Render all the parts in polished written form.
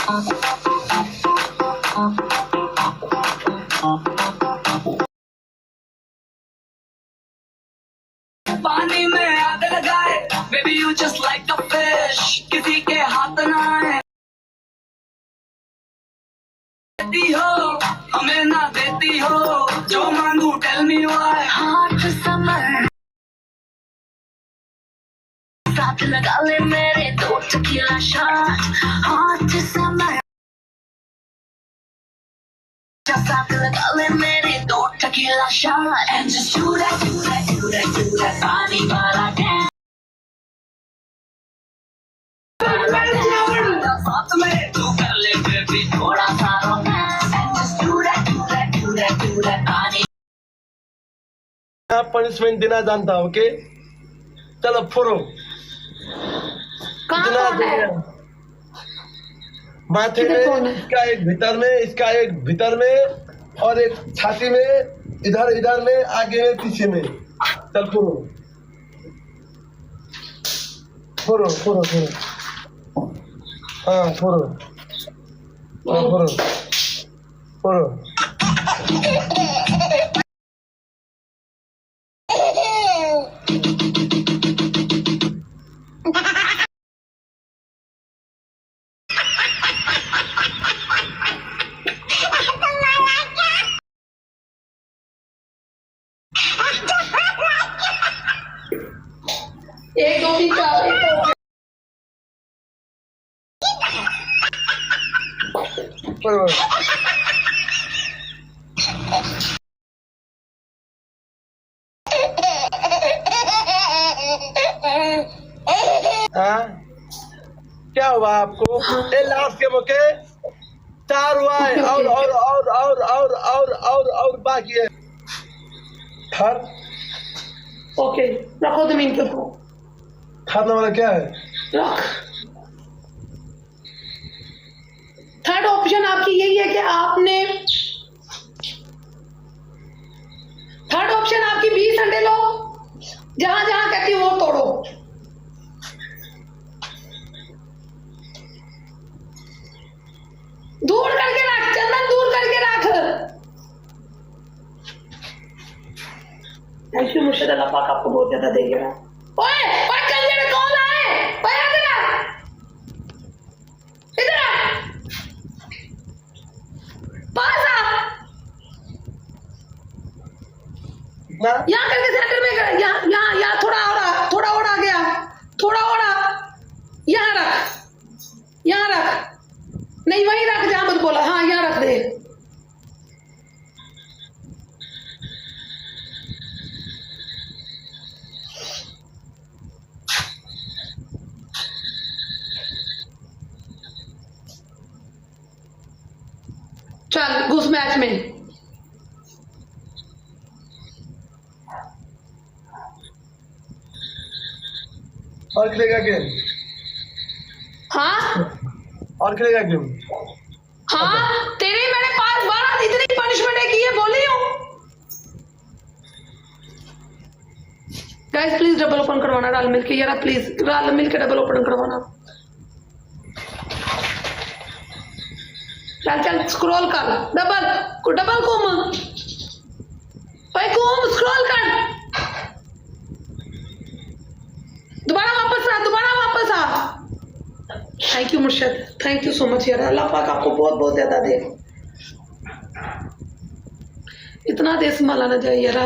पानी में आग लगाए baby you just like a fish, किसी के हाथ ना आए देती हो हमें ना देती हो, जो मांगू टेल मी व्हाई। हार्ट समर साथ लगा ले मेरे 2 टेकीला शॉट, हार्ट समर साथ लगा ले मेरे 2 tequila shot, and just do that, do that, do that, do that, पानी वाला dance। साथ में तू कर ले बेबी थोड़ा सा romance, and just do that, do that, do that, do that, पानी। पनिशमेंट देना जानता हूँ, ओके? चलो फोड़ो। माथे में, इसका एक भीतर में, इसका एक भीतर में, और एक छाती में, इधर इधर में, आगे में, पीछे में। चल फोड़ो फोड़ो फोड़ो फोड़ो। हाँ फोड़ो, हाँ फोड़ो फोड़ो। एक दो तीन चार हाँ क्या हुआ आपको? ये लास्ट के मौके 4 हुआ है, और बाकी है। थर्ड ओके रखो जमीन के ऊपर, थर्ड वाला क्या है? रख। थर्ड ऑप्शन आपकी यही है कि आपने, थर्ड ऑप्शन आपकी 20 अंडे लो, जहां जहां कहती हो वो तोड़ो। दूर करके रख चंदन, दूर करके रख। थैंक यू मुर्शिद, अल्लाह पाक आपको बहुत ज्यादा देगा। ओए ओए कंजर कौन आए? ओए इधर आ, इधर आ, पास आ, यहाँ करके सेंटर में कर, यहाँ यहाँ यहाँ थोड़ा और आ, थोड़ा और आ गया, थोड़ा और आ, यहाँ रख, यहाँ रख, नहीं वहीं रख जहाँ मत बोला, हाँ यहाँ रख दे। चल घुस मैच में। और खेलेगा गेम? हाँ और खेलेगा गेम? हाँ तेरे मेरे पास 12 इतनी पनिशमेंट की है, बोली हूँ। गाइस प्लीज डबल ओपन करवाना राल मिल के, यार प्लीज राल मिल के डबल ओपन करवाना। चल चल स्क्रॉल कर, डबल घूम भाई, घूम स्क्रॉल कर, दोबारा वापस आ। थैंक यू मुर्शद, थैंक यू सो मच यार, अल्लाह पाक आपको बहुत बहुत ज्यादा दे। इतना दे संभाला ना जाए यार,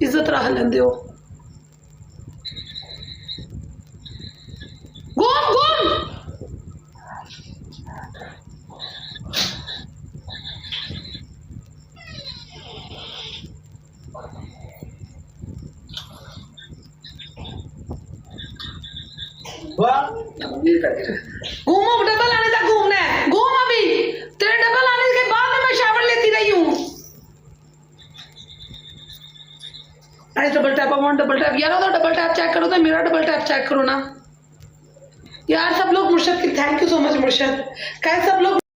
इज्जत रह लेंदे हो। घूम घूमो, डबल आने तक घूमना है, घूम अभी, तेरे डबल आने के बाद में मैं शावर लेती रही हूँ। डबल टैप, डबल टैप यार, तो डबल टैप चेक करो, तो मेरा डबल टैप चेक करो ना यार। सब लोग मुर्शद की, थैंक यू सो मच मुर्शद, क्या सब लोग